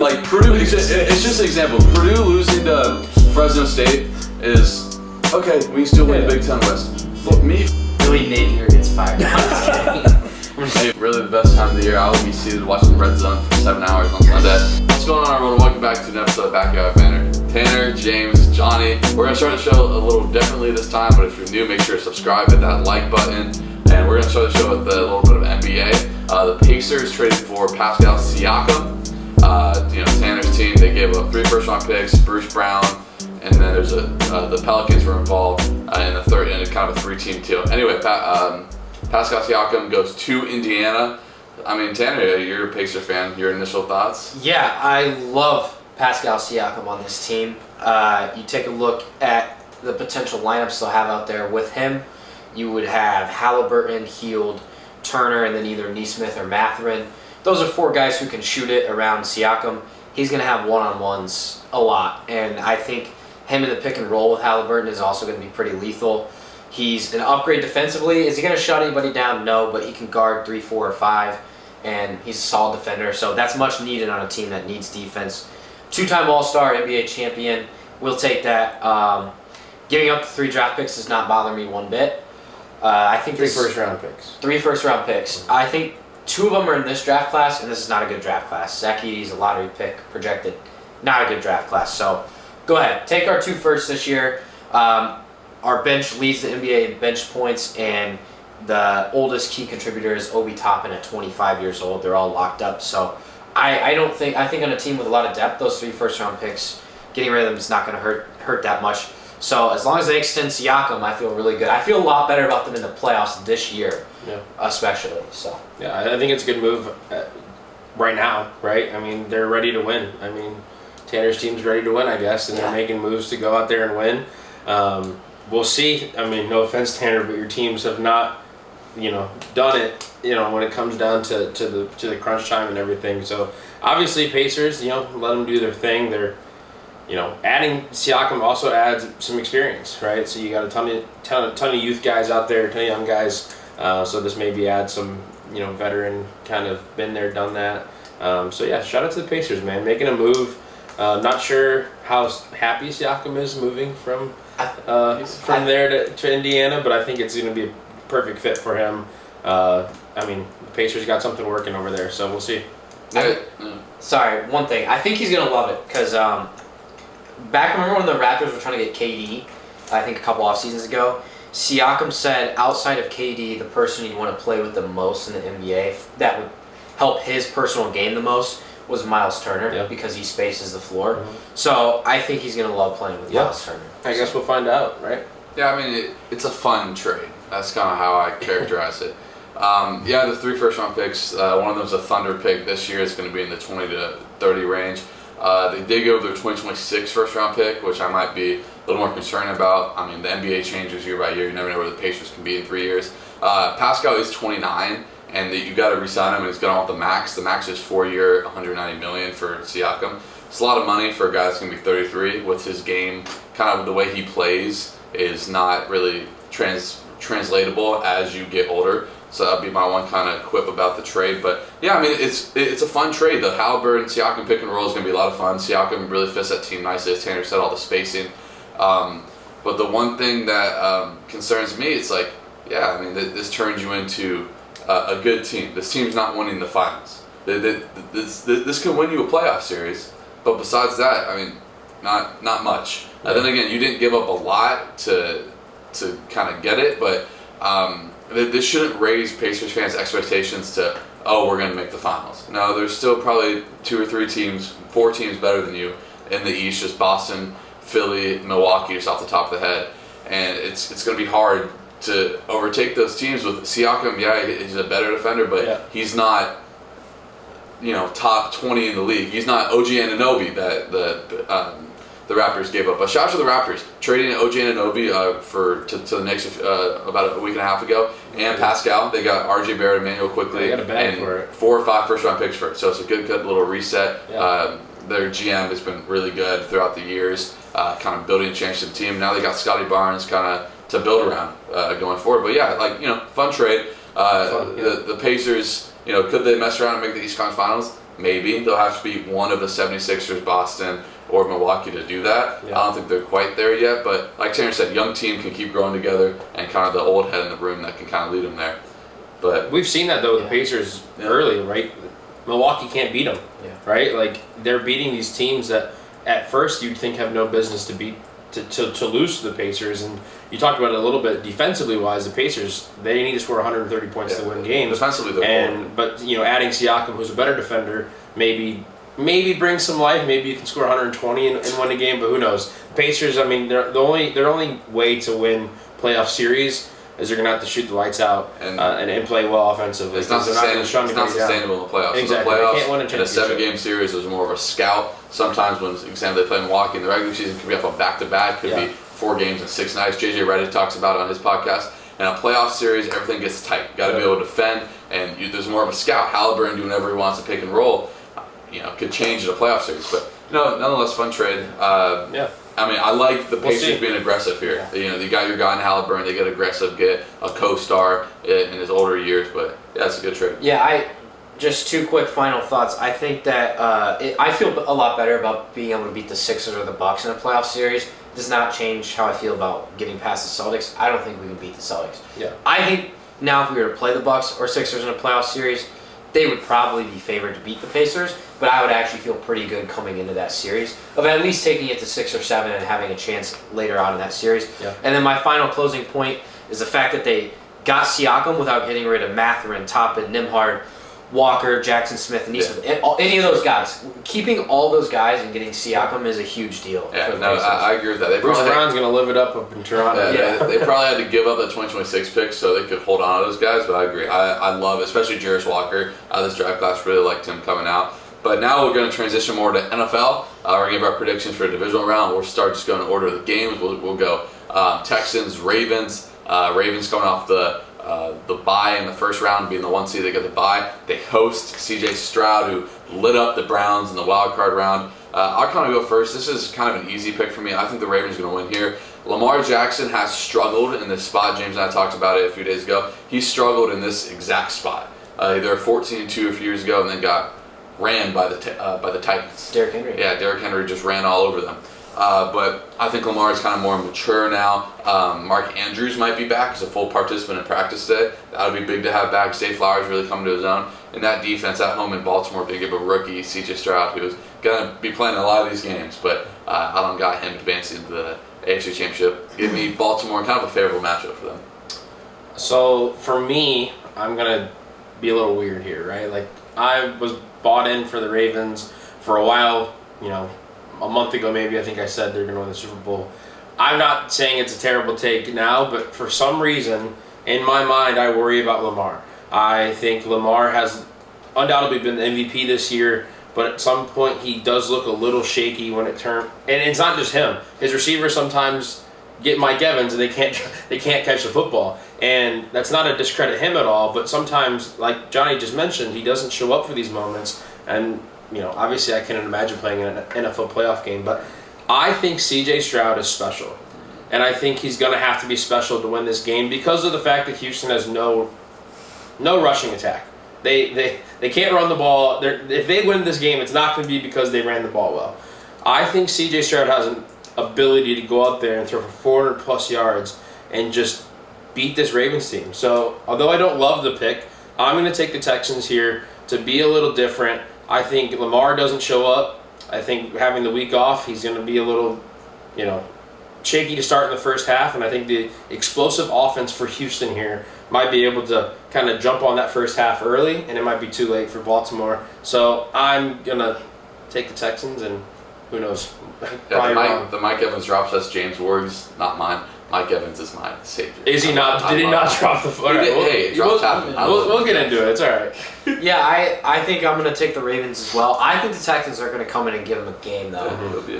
Like Purdue, it's just an example. Purdue losing to Fresno State is okay. We still win the Big Ten West. But me, Billy Napier gets fired. I'm just kidding. hey, really the best time of the year. I will be seated watching the Red Zone for 7 hours on Sunday. What's going on, everyone? Welcome back to an episode of Backyard Banter. Tanner, James, Johnny. We're gonna start the show a little differently this time, but if you're new, make sure to subscribe, hit that like button, and we're gonna start the show with a little bit of NBA. The Pacers traded for Pascal Siakam. Tanner's team, they gave up 3 first-round picks, Bruce Brown, and then there's the Pelicans were involved in the third, in kind of a 3-team deal. Anyway, Pascal Siakam goes to Indiana. I mean, Tanner, you're a Pacer fan. Your initial thoughts? Yeah, I love Pascal Siakam on this team. You take a look at the potential lineups they'll have out there with him. You would have Halliburton, Hield, Turner, and then either Nesmith or Mathurin. Those are 4 guys who can shoot it around Siakam. He's going to have one-on-ones a lot, and I think him in the pick and roll with Halliburton is also going to be pretty lethal. He's an upgrade defensively. Is he going to shut anybody down? No, but he can guard 3, 4, or 5, and he's a solid defender, so that's much needed on a team that needs defense. 2-time All-Star, NBA champion. We'll take that. Giving up the 3 draft picks does not bother me one bit. I think 3 first-round picks. 3 first-round picks. I think 2 of them are in this draft class, and this is not a good draft class. Zach Edey's a lottery pick projected. Not a good draft class. So go ahead. Take our 2 firsts this year. Our bench leads the NBA in bench points, and the oldest key contributor is Obi Toppin at 25 years old. They're all locked up. So I think on a team with a lot of depth, those 3 first-round picks, getting rid of them is not going to hurt that much. So as long as they extend Siakam, I feel really good. I feel a lot better about them in the playoffs this year, especially. So yeah, I think it's a good move right now, right? I mean, they're ready to win. I mean, Tanner's team's ready to win, I guess, and they're making moves to go out there and win. We'll see. I mean, no offense, Tanner, but your teams have not, done it. When it comes down to the crunch time and everything. So obviously, Pacers, let them do their thing. They're adding Siakam also adds some experience, right? So you got a ton of youth guys out there, a ton of young guys. So this maybe adds some, veteran kind of been there, done that. So yeah, shout out to the Pacers, man, making a move. Not sure how happy Siakam is moving from there to Indiana, but I think it's going to be a perfect fit for him. I mean, the Pacers got something working over there, so we'll see. Sorry, one thing. I think he's going to love it because remember when the Raptors were trying to get KD, I think a couple off seasons ago, Siakam said outside of KD, the person you want to play with the most in the NBA that would help his personal game the most was Miles Turner because he spaces the floor. Mm-hmm. So I think he's going to love playing with Miles Turner. I guess we'll find out, right? Yeah, I mean, it's a fun trade. That's kind of how I characterize it. The 3 first-round picks, one of them is a Thunder pick this year. It's going to be in the 20 to 30 range. They did go with their 2026 first-round pick, which I might be a little more concerned about. I mean, the NBA changes year by year. You never know where the Pacers can be in 3 years. Pascal is 29, and you got to re-sign him, and he's going to want the max. The max is 4-year, $190 million for Siakam. It's a lot of money for a guy that's going to be 33. With his game, kind of the way he plays is not really translatable as you get older. So that'd be my one kind of quip about the trade. But yeah, I mean, it's a fun trade. The Halliburton Siakam pick and roll is going to be a lot of fun. Siakam really fits that team nicely, as Tanner said, all the spacing. But the one thing that concerns me, it's like, this turns you into a good team. This team's not winning the finals. This could win you a playoff series, but besides that, I mean, not much. And then again, you didn't give up a lot to kind of get it, but this shouldn't raise Pacers fans' expectations to, we're going to make the finals. No, there's still probably 2 or 3 teams, 4 teams better than you in the East, just Boston, Philly, Milwaukee, just off the top of the head. And it's going to be hard to overtake those teams with Siakam. Yeah, he's a better defender, but he's not, top 20 in the league. He's not OG Anunoby that the Raptors gave up. But shout out to the Raptors trading OG Anunoby to the Knicks about a week and a half ago, and Pascal. They got RJ Barrett, Emmanuel quickly, they got a bag and for it. 4 or 5 first-round picks for it. So it's a good little reset. Yeah. Their GM has been really good throughout the years, kind of building a championship team. Now they got Scotty Barnes kind of to build around going forward. But yeah, fun trade. The Pacers, could they mess around and make the East Conference Finals? maybe. They'll have to beat one of the 76ers, Boston, or Milwaukee to do that. Yeah. I don't think they're quite there yet, but like Tanner said, young team can keep growing together, and kind of the old head in the room that can kind of lead them there. But we've seen that though with the Pacers early, right? Milwaukee can't beat them, right? Like they're beating these teams that at first you'd think have no business to beat. To lose to the Pacers, and you talked about it a little bit defensively wise. The Pacers, they need to score 130 points to win games. Defensively, they're but adding Siakam, who's a better defender, maybe brings some life. Maybe you can score 120 and win a game, but who knows? Pacers, I mean, their only way to win playoff series is they're gonna have to shoot the lights out and play well offensively. It's not sustainable in the playoffs. Exactly. In the playoffs, They can't win a in a 7-game series, there's more of a scout. Sometimes when, example, they play Milwaukee in the regular season, it could be up on back-to-back, could be 4 games in 6 nights. JJ Redick talks about it on his podcast. In a playoff series, everything gets tight. You got to be able to defend, and there's more of a scout. Halliburton doing whatever he wants to pick and roll, could change in a playoff series. But nonetheless, fun trade. I mean, I like the Pacers being aggressive here. Yeah. You got your guy in Halliburton. They get aggressive, get a co-star in his older years. But it's a good trade. Yeah, just 2 quick final thoughts. I think that I feel a lot better about being able to beat the Sixers or the Bucks in a playoff series. It does not change how I feel about getting past the Celtics. I don't think we can beat the Celtics. Yeah. I think now if we were to play the Bucks or Sixers in a playoff series, they would probably be favored to beat the Pacers, but I would actually feel pretty good coming into that series of at least taking it to 6 or 7 and having a chance later on in that series. Yeah. And then my final closing point is the fact that they got Siakam without getting rid of Mathurin, Toppin, Nembhard, Walker, Jackson Smith, and Nesmith. Any of those guys. Keeping all those guys and getting Siakam is a huge deal. Yeah, I agree with that. Bruce Brown's going to live it up in Toronto. They probably had to give up the 2026 picks so they could hold on to those guys, but I agree. I love, especially Jarris Walker out of this draft class. Really liked him coming out. But now we're going to transition more to NFL. We're going to give our predictions for a divisional round. We'll start just going in order of the games. We'll go Texans, Ravens. Ravens coming off the bye in the first round, being the 1 seed, they get the bye. They host C.J. Stroud, who lit up the Browns in the wild card round. I'll kind of go first. This is kind of an easy pick for me. I think the Ravens are going to win here. Lamar Jackson has struggled in this spot. James and I talked about it a few days ago. He struggled in this exact spot. They were 14-2 a few years ago, and then got ran by the Titans. Derrick Henry. Yeah, Derrick Henry just ran all over them. But I think Lamar is kind of more mature now. Mark Andrews might be back as a full participant in practice today. That would be big to have back. Zay Flowers really coming to his own. And that defense at home in Baltimore, they give a rookie, C.J. Stroud, who's going to be playing a lot of these games. But I don't got him advancing to the AFC Championship. Give me Baltimore, kind of a favorable matchup for them. So for me, I'm going to be a little weird here, right? Like I was bought in for the Ravens for a while, a month ago maybe. I think I said they're going to win the Super Bowl. I'm not saying it's a terrible take now, but for some reason, in my mind, I worry about Lamar. I think Lamar has undoubtedly been the MVP this year, but at some point he does look a little shaky when it turns. And it's not just him. His receivers sometimes get Mike Evans and they can't catch the football. And that's not to discredit him at all, but sometimes, like Johnny just mentioned, he doesn't show up for these moments. And obviously I can't imagine playing in an NFL playoff game, but I think C.J. Stroud is special. And I think he's going to have to be special to win this game because of the fact that Houston has no rushing attack. They can't run the ball. If they win this game, it's not going to be because they ran the ball well. I think C.J. Stroud has an ability to go out there and throw for 400-plus yards and just beat this Ravens team. So, although I don't love the pick, I'm going to take the Texans here to be a little different. I think Lamar doesn't show up. I think having the week off, he's going to be a little, shaky to start in the first half, and I think the explosive offense for Houston here might be able to kind of jump on that first half early, and it might be too late for Baltimore. So I'm going to take the Texans, and who knows? The Mike Evans drops us James words, not mine. Mike Evans is my savior. Is he not? Did he not drop the foot? We'll get into it. It's all right. Yeah, I think I'm going to take the Ravens as well. I think the Texans are going to come in and give them a game, though.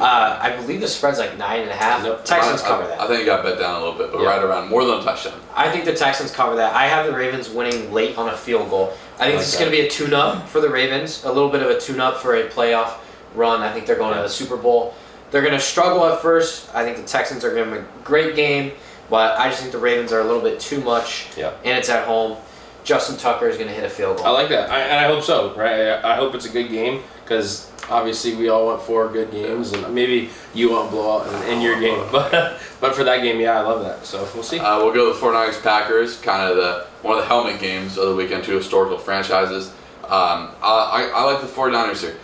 I believe the spread's like 9.5. Nope. Texans cover that. I think it got bet down a little bit, but right around more than a touchdown. I think the Texans cover that. I have the Ravens winning late on a field goal. I think this is going to be a tune-up for the Ravens, a little bit of a tune-up for a playoff run. I think they're going to the Super Bowl. They're going to struggle at first. I think the Texans are going to have a great game, but I just think the Ravens are a little bit too much, and it's at home. Justin Tucker is going to hit a field goal. I like that, and I hope so. Right? I hope it's a good game because obviously we all want 4 good games, and maybe you won't blow out in your game, but for that game, yeah, I love that. So we'll see. We'll go with the 49ers Packers, kind of one of the helmet games of the weekend, 2 historical franchises. I like the 49ers here.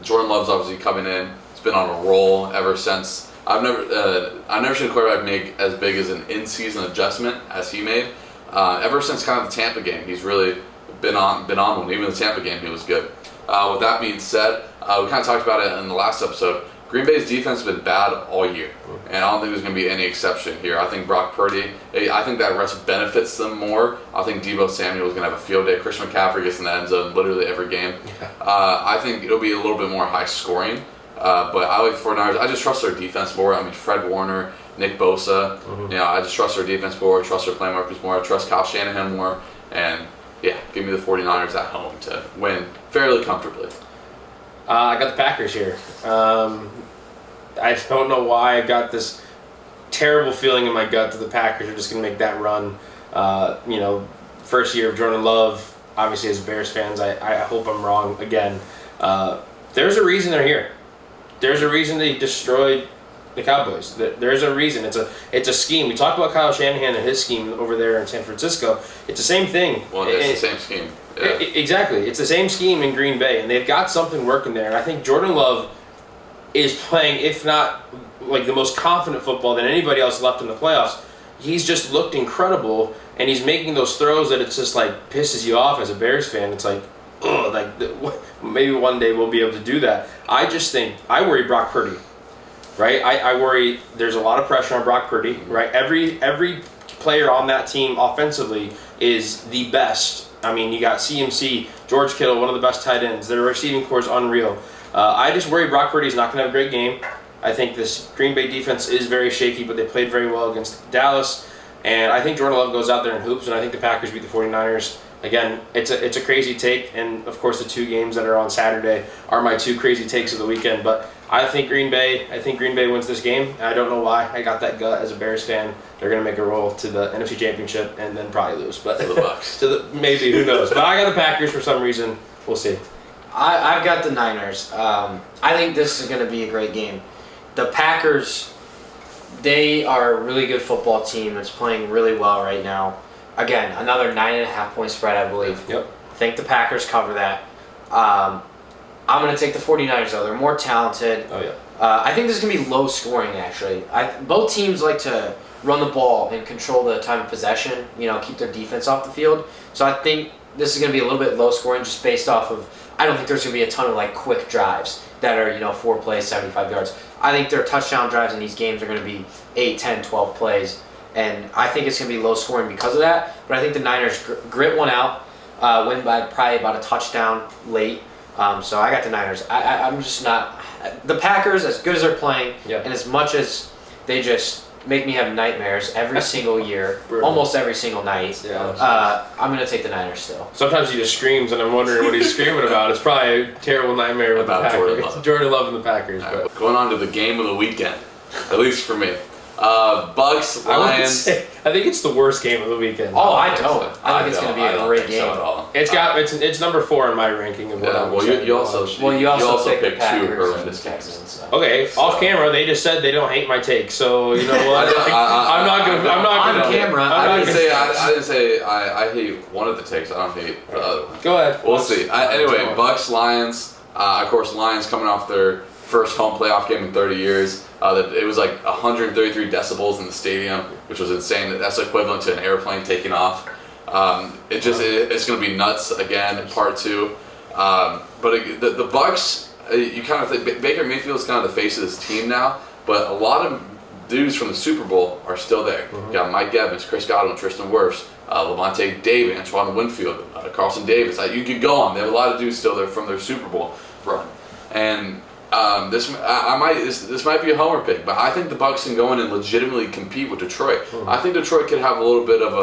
Jordan Love's obviously coming in. He's been on a roll ever since. I've never seen a quarterback make as big as an in-season adjustment as he made. Ever since kind of the Tampa game, he's really been on one. Even the Tampa game, he was good. With that being said, we kind of talked about it in the last episode. Green Bay's defense has been bad all year, and I don't think there's going to be any exception here. I think Brock Purdy, I think that rest benefits them more. I think Deebo Samuel is going to have a field day. Christian McCaffrey gets in the end zone literally every game. I think it'll be a little bit more high scoring, but I like the 49ers. I just trust their defense more. I mean, Fred Warner, Nick Bosa, I just trust their defense more, trust their playmakers more, I trust Kyle Shanahan more, and yeah, give me the 49ers at home to win fairly comfortably. I got the Packers here. I don't know why I got this terrible feeling in my gut that the Packers are just going to make that run. First year of Jordan Love, obviously as Bears fans, I hope I'm wrong again. There's a reason they're here. There's a reason they destroyed the Cowboys. There's a reason. It's a scheme. We talked about Kyle Shanahan and his scheme over there in San Francisco. It's the same thing. Well, it's the same scheme. Yeah. Exactly. It's the same scheme in Green Bay, and they've got something working there. And I think Jordan Love is playing, if not like the most confident football than anybody else left in the playoffs. He's just looked incredible, and he's making those throws that it's just like pisses you off as a Bears fan. It's like, ugh, maybe one day we'll be able to do that. I just think I worry Brock Purdy. Right, I worry there's a lot of pressure on Brock Purdy. Right, every player on that team offensively is the best. I mean, you got CMC, George Kittle, one of the best tight ends. Their receiving core is unreal. I just worry Brock Purdy's not going to have a great game. I think this Green Bay defense is very shaky, but they played very well against Dallas. And I think Jordan Love goes out there and hoops, and I think the Packers beat the 49ers. Again, it's a crazy take, and of course the 2 games that are on Saturday are my 2 crazy takes of the weekend. But I think Green Bay wins this game. I don't know why. I got that gut as a Bears fan. They're going to make a roll to the NFC Championship and then probably lose. But to the Bucks. Maybe, who knows. But I got the Packers for some reason. We'll see. I've got the Niners. I think this is going to be a great game. The Packers, they are a really good football team. It's playing really well right now. Again, another 9.5-point spread, I believe. Yep. I think the Packers cover that. I'm going to take the 49ers, though. They're more talented. Oh, yeah. I think this is going to be low scoring, actually. Both teams like to run the ball and control the time of possession, keep their defense off the field. So I think this is going to be a little bit low scoring just based off of, I don't think there's going to be a ton of quick drives that are, 4 plays, 75 yards. I think their touchdown drives in these games are going to be 8, 10, 12 plays. And I think it's going to be low scoring because of that. But I think the Niners grit one out, win by probably about a touchdown late. So I got the Niners. I'm just not... The Packers, as good as they're playing, and as much as they just make me have nightmares every single year, almost every single night, I'm going to take the Niners still. Sometimes he just screams, and I'm wondering what he's screaming about. It's probably a terrible nightmare with about the Packers. Jordan Love and the Packers. Right, going on to the game of the weekend, at least for me. Bucks, Lions. I think it's the worst game of the weekend. Oh, I don't. I think it's going to be a great game. So at all. It's number 4 in my ranking of what I'm you also picked 2 horrendous Texans. games. So. Okay, off camera they just said they don't hate my take, so you know what? I'm not gonna. On camera, I didn't say I hate one of the takes. I don't hate the other one. Go ahead. We'll see. Anyway, Bucks, Lions. Of course, Lions coming off their first home playoff game in 30 years. It was like 133 decibels in the stadium, which was insane. That's equivalent to an airplane taking off. It's going to be nuts again, part 2. But the Bucks, you kind of think Baker Mayfield's kind of the face of this team now, but a lot of dudes from the Super Bowl are still there. You got Mike Evans, Chris Godwin, Tristan Wirfs, Levante David, Antoine Winfield, Carlson Davis. You could go on. They have a lot of dudes still there from their Super Bowl run, and. This might be a homer pick, but I think the Bucks can go in and legitimately compete with Detroit. I think Detroit could have a little bit of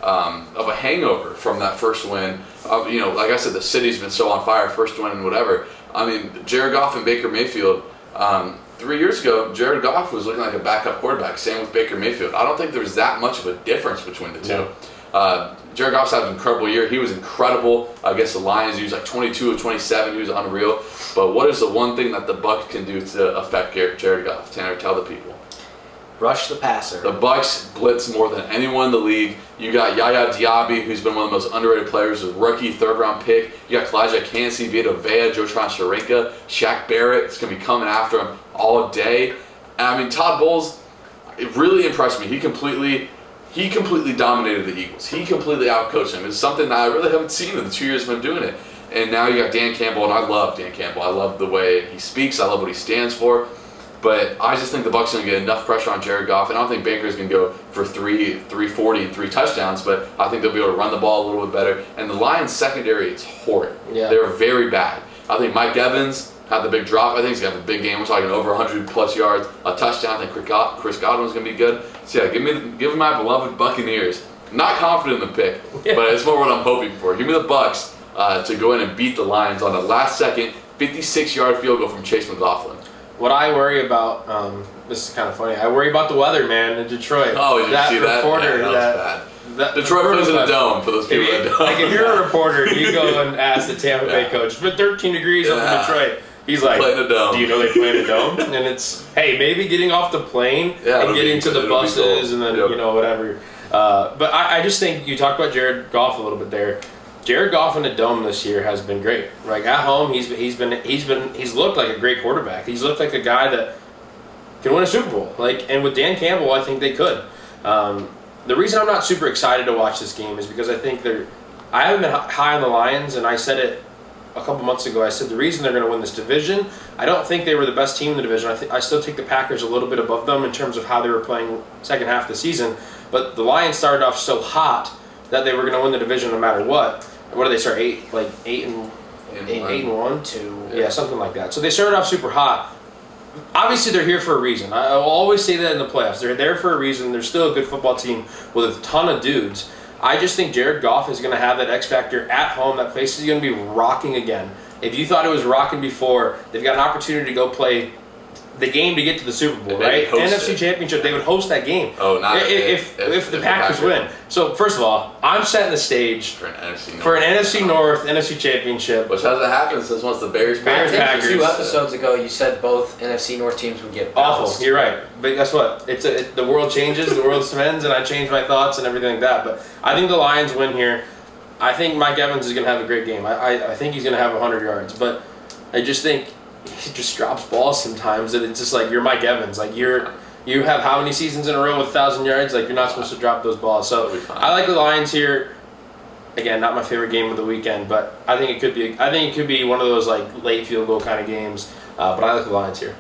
a hangover from that first win. Like I said, the city's been so on fire, first win and whatever. I mean, Jared Goff and Baker Mayfield. 3 years ago, Jared Goff was looking like a backup quarterback. Same with Baker Mayfield. I don't think there's that much of a difference between the two. Jared Goff's had an incredible year. He was incredible against the Lions. He was like 22 of 27. He was unreal. But what is the one thing that the Bucs can do to affect Jared Goff? Tanner, tell the people. Rush the passer. The Bucs blitz more than anyone in the league. You got Yaya Diaby, who's been one of the most underrated players, a rookie, third-round pick. You got Kalijah Kancey, Vita Vea, Jotron Sharenka, Shaq Barrett. It's going to be coming after him all day. And I mean, Todd Bowles, it really impressed me. He completely dominated the Eagles. He completely outcoached them. It's something that I really haven't seen in the 2 years of him doing it. And now you got Dan Campbell, and I love Dan Campbell. I love the way he speaks. I love what he stands for. But I just think the Bucs are going to get enough pressure on Jared Goff, and I don't think Baker's going to go for 340 and 3 touchdowns, but I think they'll be able to run the ball a little bit better. And the Lions secondary is horrid. Yeah. They're very bad. I think Mike Evans had the big drop. I think he's got the big game. We're talking over 100-plus yards, a touchdown. I think Chris Godwin's going to be good. So yeah, give me my beloved Buccaneers. Not confident in the pick, but it's more what I'm hoping for. Give me the Bucs to go in and beat the Lions on the last-second 56-yard field goal from Chase McLaughlin. What I worry about, this is kind of funny, I worry about the weather, man, in Detroit. Oh, did you see that? Reporter, yeah, that was bad. Detroit plays in a dome for those people that don't. Like, if you're a reporter, you go and ask the Tampa Bay coach, it's been 13 degrees up in Detroit. He's like, playing a dome. Do you know they play in a dome? And it's, hey, maybe getting off the plane and getting to the buses and then, whatever. But I just think you talked about Jared Goff a little bit there. Jared Goff in the dome this year has been great. Like at home, he's looked like a great quarterback. He's looked like a guy that can win a Super Bowl. And with Dan Campbell, I think they could. The reason I'm not super excited to watch this game is because I think I haven't been high on the Lions, and I said it a couple months ago. I said the reason they're going to win this division, I don't think they were the best team in the division. I still take the Packers a little bit above them in terms of how they were playing second half of the season. But the Lions started off so hot that they were going to win the division no matter what. What did they start? 8-1, 2, yeah, something like that. So they started off super hot. Obviously, they're here for a reason. I will always say that in the playoffs. They're there for a reason. They're still a good football team with a ton of dudes. I just think Jared Goff is going to have that X factor at home. That place is going to be rocking again. If you thought it was rocking before, they've got an opportunity to go play the game to get to the Super Bowl, right? NFC Championship, they would host that game. Oh, not if the Packers win. So first of all, I'm setting the stage for an NFC North, NFC Championship, which hasn't happened since once the Bears Packers. 2 episodes ago, you said both NFC North teams would get bounced. Awful. You're right, but guess what? The world changes, the world spins, and I change my thoughts and everything like that. But I think the Lions win here. I think Mike Evans is going to have a great game. I think he's going to have 100 yards, but I just think he just drops balls sometimes, and it's just like you're Mike Evans. Like you have how many seasons in a row with 1,000 yards? Like you're not supposed to drop those balls. So I like the Lions here. Again, not my favorite game of the weekend, but I think it could be. I think it could be one of those like late field goal kind of games. But I like the Lions here.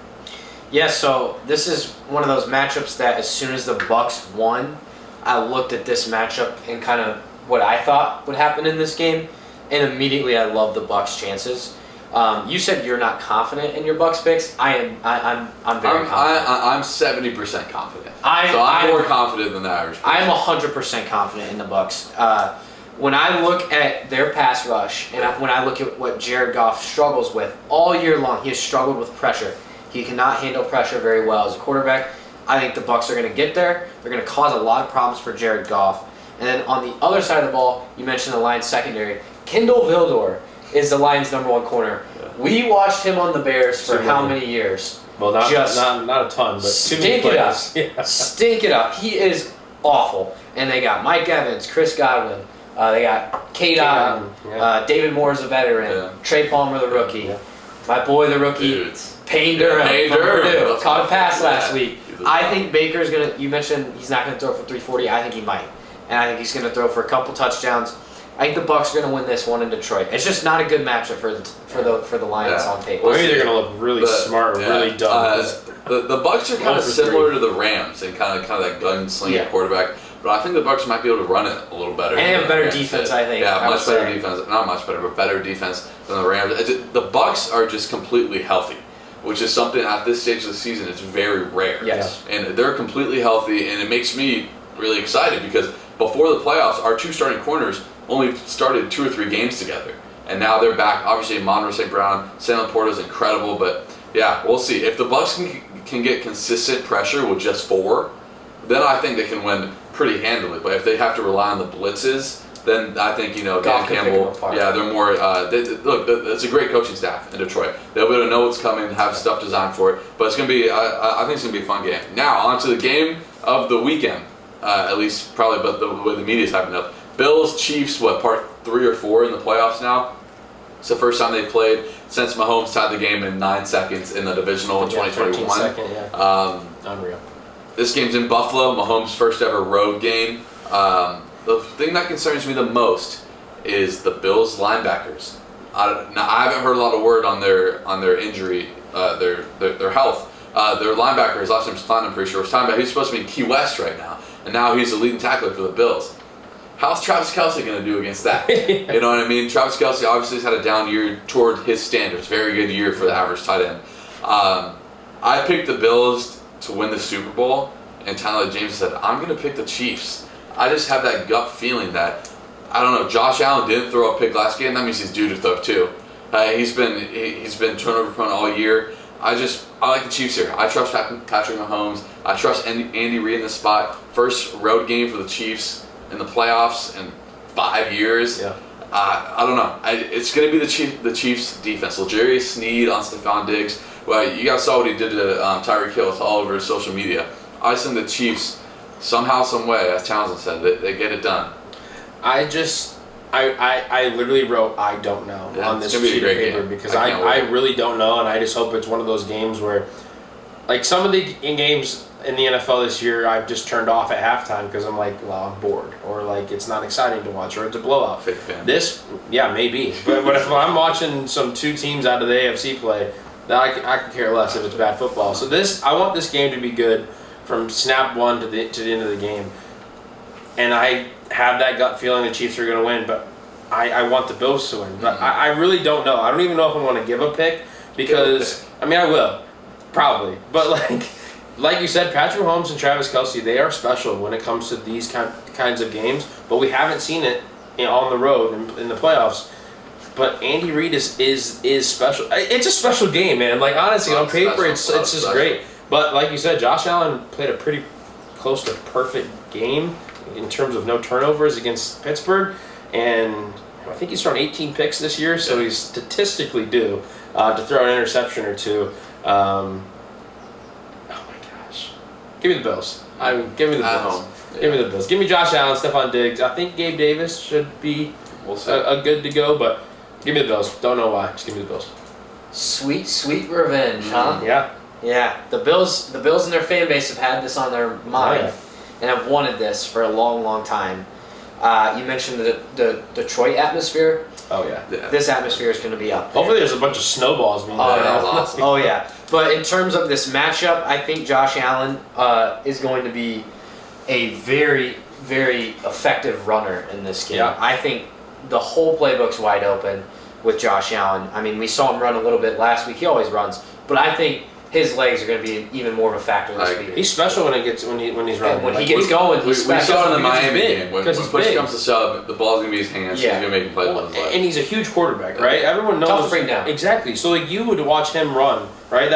Yeah. So this is one of those matchups that as soon as the Bucs won, I looked at this matchup and kind of what I thought would happen in this game, and immediately I love the Bucs' chances. You said you're not confident in your Bucs picks. I'm very confident. I'm 70% confident. I'm more confident than the average person. I'm 100% confident in the Bucs. When I look at their pass rush and when I look at what Jared Goff struggles with all year long, he has struggled with pressure. He cannot handle pressure very well as a quarterback. I think the Bucs are going to get there. They're going to cause a lot of problems for Jared Goff. And then on the other side of the ball, you mentioned the Lions secondary. Kendall Vildor is the Lions' #1 corner. Yeah. We watched him on the Bears for how many years? Well, not a ton, but stink it up. Yeah. Stink it up. He is awful. And they got Mike Evans, Chris Godwin. They got Kate Otten. Yeah. David Moore is a veteran. Yeah. Trey Palmer, the rookie. Yeah. My boy, the rookie. Payne Durham from Purdue. Caught a pass last week. I think Baker's going to, you mentioned he's not going to throw for 340. I think he might. And I think he's going to throw for a couple touchdowns. I think the Bucs are going to win this one in Detroit. It's just not a good matchup for the Lions on paper. Well, maybe they're going to look really smart, really dumb. The Bucs are kind of similar to the Rams and kind of that gunslinger quarterback. But I think the Bucs might be able to run it a little better. And have better defense, I think. Yeah, much better defense. Not much better, but better defense than the Rams. The Bucs are just completely healthy, which is something at this stage of the season it's very rare. Yes. And they're completely healthy, and it makes me really excited because before the playoffs, our 2 starting corners only started 2 or 3 games together. And now they're back. Obviously, Monroe St. Brown, Sam Laporta is incredible, but yeah, we'll see. If the Bucs can get consistent pressure with just 4, then I think they can win pretty handily. But if they have to rely on the blitzes, then I think, Dan Goff can pick them Campbell, apart. yeah, they're more, look, it's a great coaching staff in Detroit. They'll be able to know what's coming, have stuff designed for it. But it's going to be, I think it's going to be a fun game. Now, on to the game of the weekend, at least probably, but the way the media's hyping up. Bills, Chiefs, part 3 or 4 in the playoffs now? It's the first time they've played since Mahomes tied the game in 9 seconds in the divisional in 2021. 13 second, yeah. Unreal. This game's in Buffalo, Mahomes' first ever road game. The thing that concerns me the most is the Bills linebackers. Now, I haven't heard a lot of word on their injury, their health. Their linebacker, his last name's Klein, I'm pretty sure, was talking about he's supposed to be in Key West right now, and now he's the leading tackler for the Bills. How's Travis Kelce going to do against that? You know what I mean? Travis Kelce obviously has had a down year toward his standards. Very good year for the average tight end. I picked the Bills to win the Super Bowl, and Tyler James said, I'm going to pick the Chiefs. I just have that gut feeling that, I don't know, Josh Allen didn't throw a pick last game. That means he's due to throw too. He's been turnover prone all year. I like the Chiefs here. I trust Patrick Mahomes. I trust Andy Reid in the spot. First road game for the Chiefs in the playoffs in 5 years. Yeah. I don't know. It's going to be the Chiefs defense. L'Jarius Sneed on Stephon Diggs. Well, you guys saw what he did to Tyreek Hill. It's all over social media. I just think the Chiefs, somehow, some way, as Townsend said, they get it done. I literally wrote I don't know on this sheet of paper because I really don't know, and I just hope it's one of those games where, like some of the games in the NFL this year, I've just turned off at halftime because I'm like, well, I'm bored, or like it's not exciting to watch, or it's a blowout. Fake fan. This, yeah, maybe, but if I'm watching some 2 teams out of the AFC play, then I could care less if it's bad football. So I want this game to be good from snap 1 to the end of the game, and I have that gut feeling the Chiefs are going to win, but I want the Bills to win. But I really don't know. I don't even know if I want to give a pick because, I mean, I will, probably. But like you said, Patrick Mahomes and Travis Kelce, they are special when it comes to these kinds of games, but we haven't seen it on the road in the playoffs. But Andy Reid is special. It's a special game, man. Like, honestly, on paper, it's just great. But like you said, Josh Allen played a pretty close to perfect game in terms of no turnovers against Pittsburgh, and I think he's thrown 18 picks this year, so he's statistically due to throw an interception or 2. Oh my gosh, give me the Bills. Give me the Bills. Yeah. Give me the Bills. Give me Josh Allen, Stephon Diggs. I think Gabe Davis should be a good to go, but give me the Bills. Don't know why. Just give me the Bills. Sweet, sweet revenge, huh? Yeah. Yeah. The Bills and their fan base have had this on their mind. Oh, yeah. And I've wanted this for a long, long time. You mentioned the Detroit atmosphere. Oh, yeah. This atmosphere is going to be up there. Hopefully there's a bunch of snowballs being Oh, thrown. yeah. That was awesome. Oh, yeah. But in terms of this matchup, I think Josh Allen is going to be a very, very effective runner in this game. Yeah. I think the whole playbook's wide open with Josh Allen. I mean, we saw him run a little bit last week. He always runs. But I think his legs are going to be even more of a factor this week. He's special when he's running. When he gets going, he's We special. saw it in the because he's Miami big, game. When because he's push big. comes to sub, the ball's going to be his hands. Yeah. He's going to make him play with his legs. And he's a huge quarterback, right? Everyone knows. Tough to bring down. Exactly. So like you would watch him run, right?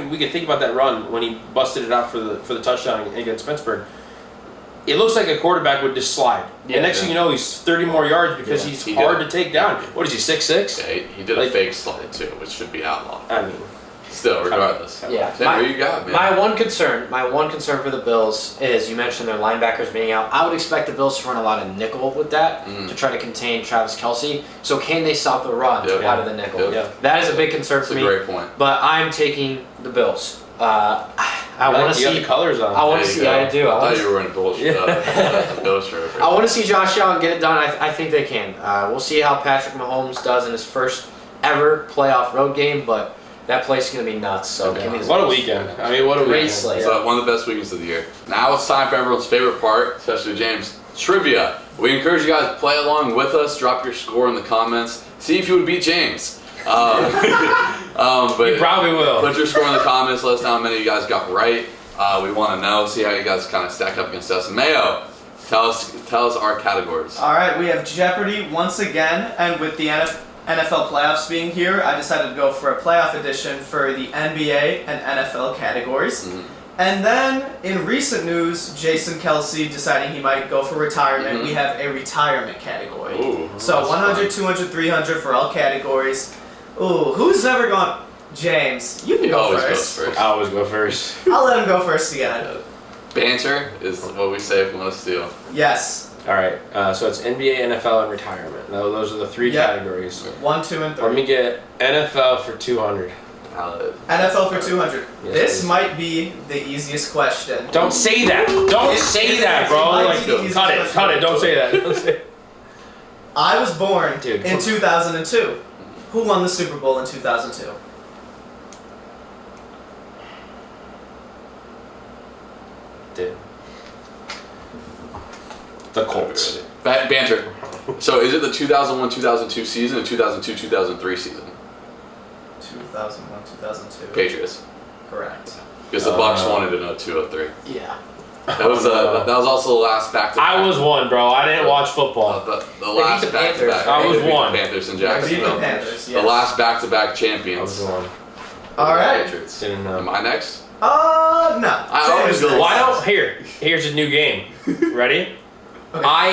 We could think about that run when he busted it out for the touchdown against Pittsburgh. It looks like a quarterback would just slide. Yeah, and next thing you know, he's 30 more yards because he's He hard did. to take down. What is he, 6'6"? Yeah, he did a fake slide too, which should be outlawed. I mean, Still, regardless. Yeah. Sam, who you got, man? My one concern for the Bills is you mentioned their linebackers being out. I would expect the Bills to run a lot of nickel with that to try to contain Travis Kelce. So can they stop the run out of the nickel? Yep. Yeah. That is a big concern That's for a me. great point. But I'm taking the Bills. I want to you got see the colors on. I want There to you see. go. I do. I thought you were in a Bills shirt. I want to see Josh Allen get it done. I think they can. We'll see how Patrick Mahomes does in his first ever playoff road game, but that place is going to be nuts. So give me the What a Bills. weekend. I mean, what a Great weekend. slate. So one of the best weekends of the year. Now it's time for everyone's favorite part, especially James, trivia. We encourage you guys to play along with us. Drop your score in the comments. See if you would beat James. But You probably will. Put your score in the comments. Let us know how many of you guys got right. We want to know. See how you guys kind of stack up against us. Mayo, tell us our categories. All right, we have Jeopardy once again, and with the NFL playoffs being here, I decided to go for a playoff edition for the NBA and NFL categories. And then, in recent news, Jason Kelsey deciding he might go for retirement. We have a retirement category. Ooh, So that's 100, fun. 200, 300 for all categories. Ooh, who's never gone? James, you can He go always first. goes first. I always go first. I'll let him go first again. Banter is what we say if we want to steal. Yes. All right. So it's NBA, NFL, and retirement. Now those are the three Yep. categories. 1, 2, and 3. Let me get NFL for 200. NFL for 200. Yes, This please. might be the easiest question. Don't say that. Don't It- say it that, is. bro. It might Like, be the easiest cut it. question. Cut it. Don't say that. Don't say it. I was born Dude, in 2002. Who won the Super Bowl in 2002? Dude. The Colts. Banter. So is it the 2001-2002 season or 2002-2003 season? 2001, 2002. Patriots. Correct. Because the Bucks won it in 02-03. Yeah. That was also the last back-to-back. I was one, bro. I didn't watch football. The last the Panthers, back-to-back. right? I was They beat one. The Panthers in Beat the Jacksonville. Panthers, The yes. last back-to-back I was champions. one. All right. Patriots. Didn't know. Am I next? No. I always go James. Why don't here's a new game. Ready? Okay. I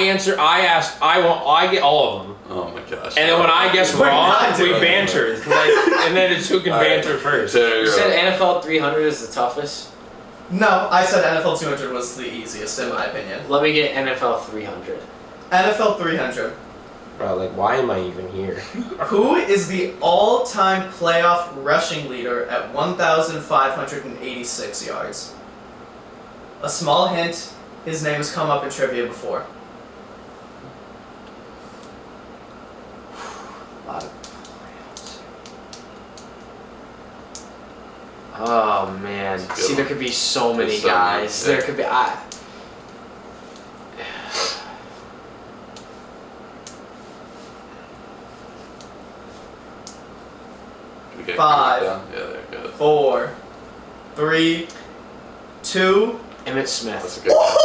get all of them. Oh my gosh. And then when I guess We're wrong, not we doing banter. Like, and then it's who can All right. banter first. There You you said go. NFL 300 is the toughest. No, I said NFL 200 was the easiest in my opinion. Let me get NFL 300. NFL 300. Bro, like, why am I even here? Who is the all-time playoff rushing leader at 1,586 yards? A small hint, his name has come up in trivia before. A lot of Oh man. That's a good See, there one. could be so many There's so many, guys. yeah. There could be. We get 5. down? Yeah, there you go. 4, 3, 2. Emmett Smith. That's a good guess.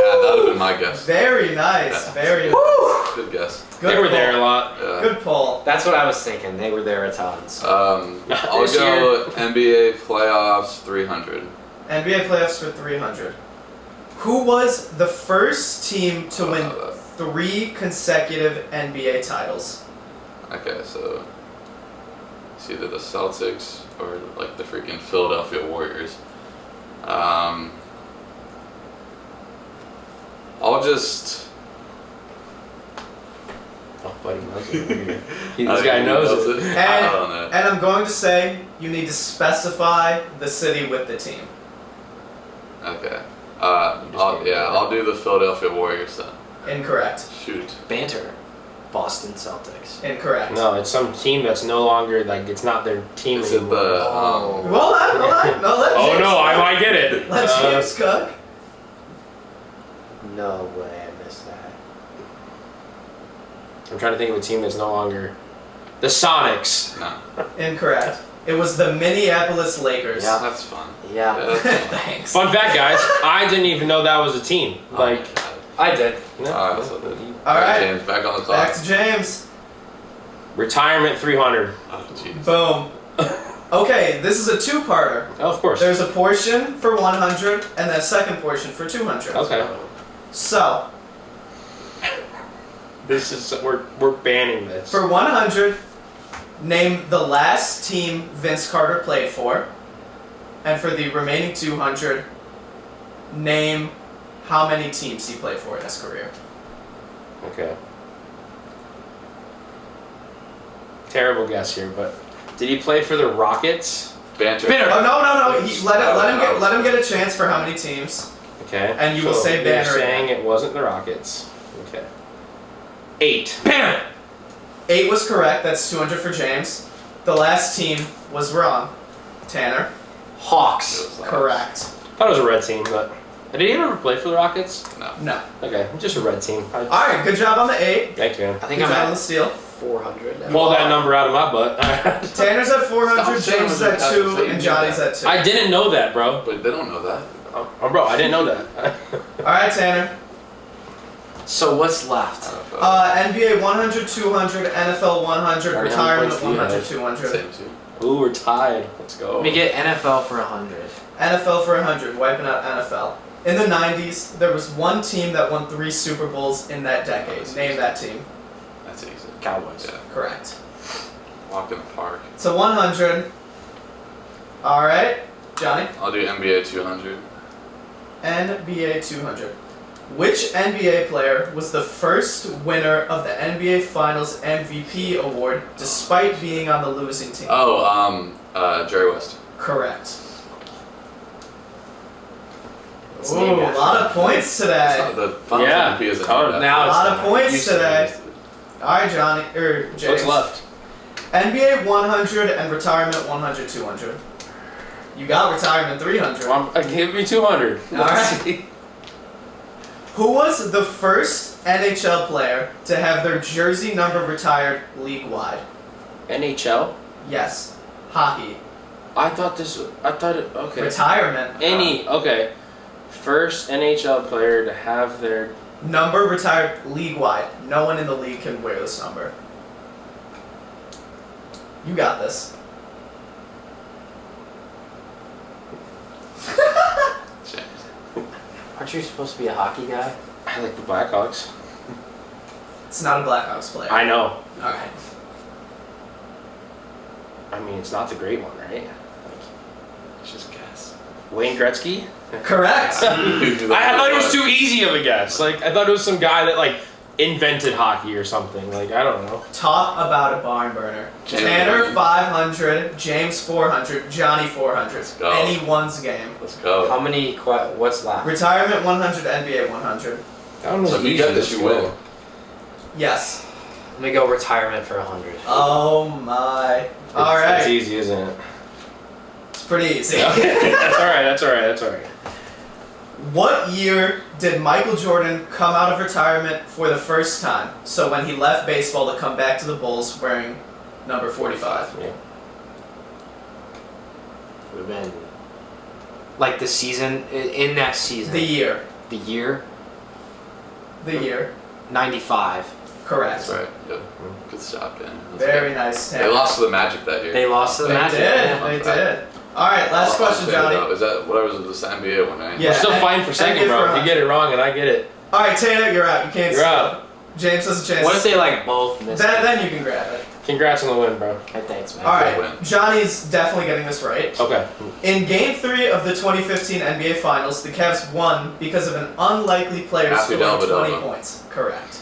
Yeah, that would have been my guess. Very nice. Yeah. Very nice. Good guess. Good They were pull. there a lot. Yeah. Good pull. That's what I was thinking. They were there at times. I'll This go NBA playoffs 300. NBA playoffs for 300. Who was the first team to win 3 consecutive NBA titles? Okay, so it's either the Celtics or like the freaking Philadelphia Warriors. I'll just. Oh, buddy knows it. I This think guy he knows it. I don't know. And I'm going to say you need to specify the city with the team. Okay. I'll do the Philadelphia Warriors then. Incorrect. Shoot. Banter. Boston Celtics. Incorrect. No, it's some team that's no longer, like, it's not their team Is it anymore. the? Oh. Hold on. No, let Oh James no, I cook. might get it. Let James cook. No way I missed that. I'm trying to think of a team that's no longer the Sonics. No. Incorrect. It was the Minneapolis Lakers. Yeah. That's fun. Yeah. Yeah, that's fun. Thanks. Fun fact, guys, I didn't even know that was a team. Like, I did. no, Alright, so then- All right. James, back on the clock. Back to James. retirement 300. Oh, jeez. Boom. Okay, this is a two-parter. Oh, of course. There's a portion for 100 and then a second portion for 200. Okay. So, This is we're banning this. for 100, name the last team Vince Carter played for. And for the remaining 200, name how many teams he played for in his career. Okay. Terrible guess here, but did he play for the Rockets? Banter. Oh no! Let him get a chance for how many teams. Okay. And you will say you're Banner saying again. it wasn't the Rockets. Okay. 8. Banner. 8 was correct. That's 200 for James. The last team was wrong. Tanner. Hawks. Correct. Thought it was a red team, but did he ever play for the Rockets? No. No. Okay, just a red team. All right. Good job on the 8. Thanks, man. I Good think job I'm on the at steal. 400. Pull that number out of my butt. Tanner's at 400. Stop saying James is at that. 2, Say and you Johnny's did at 2. I didn't know that, bro. But they don't know that. Oh, bro, I didn't know that. All right, Tanner. So what's left? NBA 100, 200, NFL 100, Already retirement how many points do you 100, have? 200. Same as you. Ooh, we're tied. Let's go. Let me get NFL for 100. NFL for 100, wiping out NFL. In the 90s, there was one team that won 3 Super Bowls in that decade. Name that team. That's easy. Cowboys. Yeah. Correct. Walk in the park. So 100. All right, Johnny. I'll do NBA 200. NBA 200. Which NBA player was the first winner of the NBA Finals MVP award despite being on the losing team? Jerry West. Correct. Let's Ooh, name a after lot him. of points today. The Finals Yeah. MVP is a Oh, A Now lot it's of points you today. say- All right, Johnny or James. What's left? NBA 100 and retirement 100 200. You got retirement 300. Give me 200. All right. Who was the first NHL player to have their jersey number retired league-wide? NHL? Yes. Hockey. Okay. Retirement. Okay. First NHL player to have their. Number retired league-wide. No one in the league can wear this number. You got this. Aren't you supposed to be a hockey guy? I like the Blackhawks. It's not a Blackhawks player. I know. Alright. I mean, it's not the great one, right? Just guess. Wayne Gretzky? Correct. I thought it was too easy of a guess. Like, I thought it was some guy that, like, invented hockey or something. Like, I don't know. Talk about a barn burner. James. Tanner 500, James 400, Johnny 400. go. Anyone's game. Let's go. How many? What's left? Retirement 100, NBA 100. That one was So if you easy. get this, Let's you go. win. Yes. Let me go retirement for 100. Oh my. All It's right. easy, isn't it? It's pretty easy. That's alright. What year did Michael Jordan come out of retirement for the first time? So when he left baseball to come back to the Bulls wearing number 45. Yeah. Would have been like the season in that season. The year. The year The year. 95. Correct. That's right. Good. Good stop, Dan. That's Very good. nice. They lost to the Magic that year. They lost to the They Magic. did. yeah. They did. All right. Last question, Johnny. Is that whatever was the NBA one, right? Yeah. We're still and- fighting for and second, give bro. her If you get it wrong and I get it. All right, Taylor, you're out. You can't. You're steal. out. James has a chance. What if they like both miss? Then you can grab it. Congrats on the win, bro. Hey, thanks, man. All Good right. win. Johnny's definitely getting this right. Okay. In Game 3 of the 2015 NBA Finals, the Cavs won because of an unlikely player Matthew scoring 20 Dellavedova. points. Correct.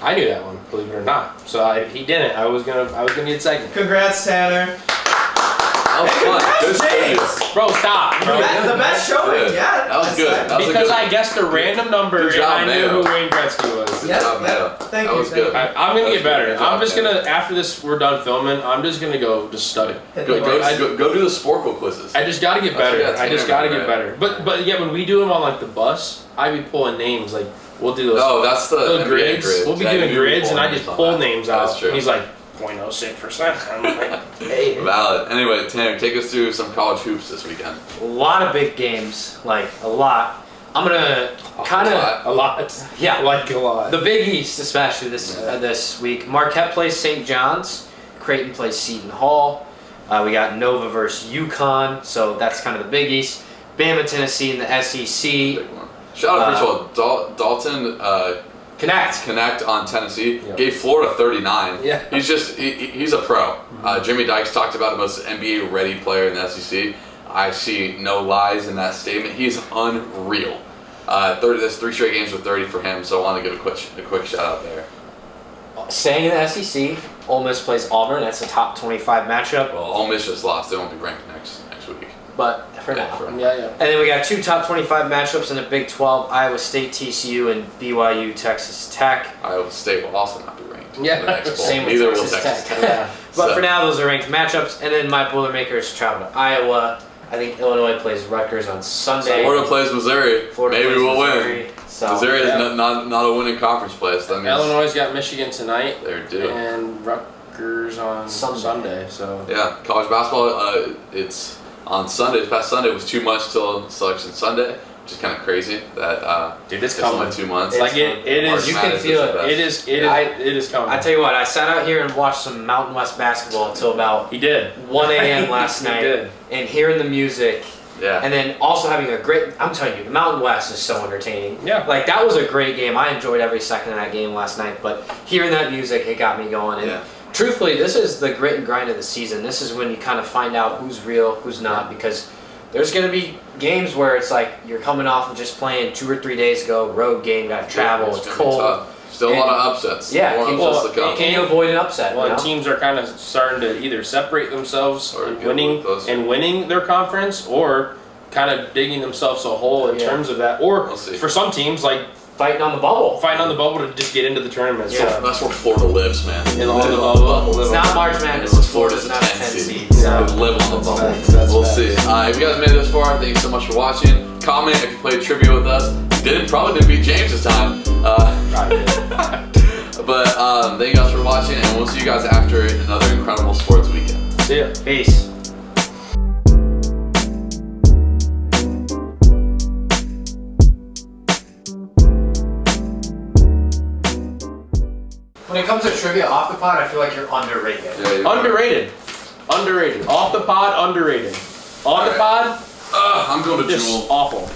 I knew that one, believe it or not. So if he didn't, I was gonna get second. Congrats, Tanner. That was Hey, fun. congrats, Good James. study. Bro, stop, bro. The best showing, Good. yeah. That was good. That was a Because good I one. guessed a random number Good and job, I knew Mayo. who Wayne Gretzky was. Good Yep, job, yep. Mayo. Thank That you, was thank good. you. I'm gonna get better. Good job, I'm just Taylor. gonna after this we're done filming. I'm just gonna go study. Hit Go, the go, brakes. go do the Sporkle quizzes. I just gotta get That's better. what I just Tanner gotta get did, better. But yeah, when we do them on like the bus, I be pulling names. Like we'll do those Oh, that's the little NBA grids. grid. We'll be Yeah, doing you do grids, pull and I names just on pull that. names out. That's true. He's like 0.06%. I'm like, hey. Valid. Anyway, Tanner, take us through some college hoops this weekend. A lot of big games, like a lot. I'm gonna kind A of lot. A lot. yeah. Like a lot. The Big East, especially this week. Marquette plays St. John's. Creighton plays Seton Hall. We got Nova versus UConn, so that's kind of the Big East. Bama, Tennessee in the SEC. Big one. Shout out, first of all, Dalton Connect. on Tennessee. Yep. Gave Florida 39. Yeah. He's just, he's a pro. Jimmy Dykes talked about the most NBA ready player in the SEC. I see no lies in that statement. He's unreal. There's 3 straight games with 30 for him, so I want to give a quick shout out there. Staying in the SEC, Ole Miss plays Auburn. That's a top 25 matchup, Well, Ole Miss just lost. They won't be ranked next week. but for now. Yeah. And then we got 2 top 25 matchups in the Big 12, Iowa State, TCU, and BYU, Texas Tech. Iowa State will also not be ranked. Yeah. In the next bowl. Same with Neither will Texas Texas Tech. Tech. Yeah. But So- for now, those are ranked matchups. And then my Boilermakers travel to Iowa. I think Illinois plays Rutgers on Sunday. Florida plays Missouri. Florida Maybe plays we'll win. Missouri. So Missouri is Yeah. not a winning conference place. That means Illinois got Michigan tonight they're due. and Rutgers on Sunday. Sunday. So Yeah, college basketball. It's on Sunday. This past Sunday was too much till Selection Sunday. which is kind of crazy that Dude, it's it's coming. only 2 months. Like it is. You can feel it. It is coming. I tell you what, I sat out here and watched some Mountain West basketball until about He did. 1 a.m. last He night, did. and hearing the music, Yeah. and then also having a great. I'm telling you, the Mountain West is so entertaining. Yeah. Like that was a great game. I enjoyed every second of that game last night. But hearing that music, it got me going. And Yeah. truthfully, this is the grit and grind of the season. This is when you kind of find out who's real, who's not, because there's going to be games where it's like you're coming off of just playing 2 or 3 days ago, road game, got to travel, it's gonna be cold. tough. Still a lot of upsets. Yeah, More can- upsets to come. Can you avoid an upset? Well, you and know? teams are kind of starting to either separate themselves Or and get winning closer. and winning their conference, or kind of digging themselves a hole in Yeah. terms of that. Or We'll see. for some teams, like Fighting on the bubble. fighting on the bubble to just get into the tournament. Yeah. So, That's where Florida lives, man. on They the live bubble. It's not March Madness. Florida's Florida's a not a 10 10 seed. seed. They So. live on the bubble. That's We'll facts. see. If you guys made it this far, thank you so much for watching. Comment if you played trivia with us. Probably didn't beat James this time. But thank you guys for watching, and we'll see you guys after another incredible sports weekend. See ya. Peace. When it comes to trivia off the pod, I feel like you're underrated. Yeah, you are. Underrated. Underrated. Off the pod, underrated. On the Alright. pod, I'm going to just Jewel. awful.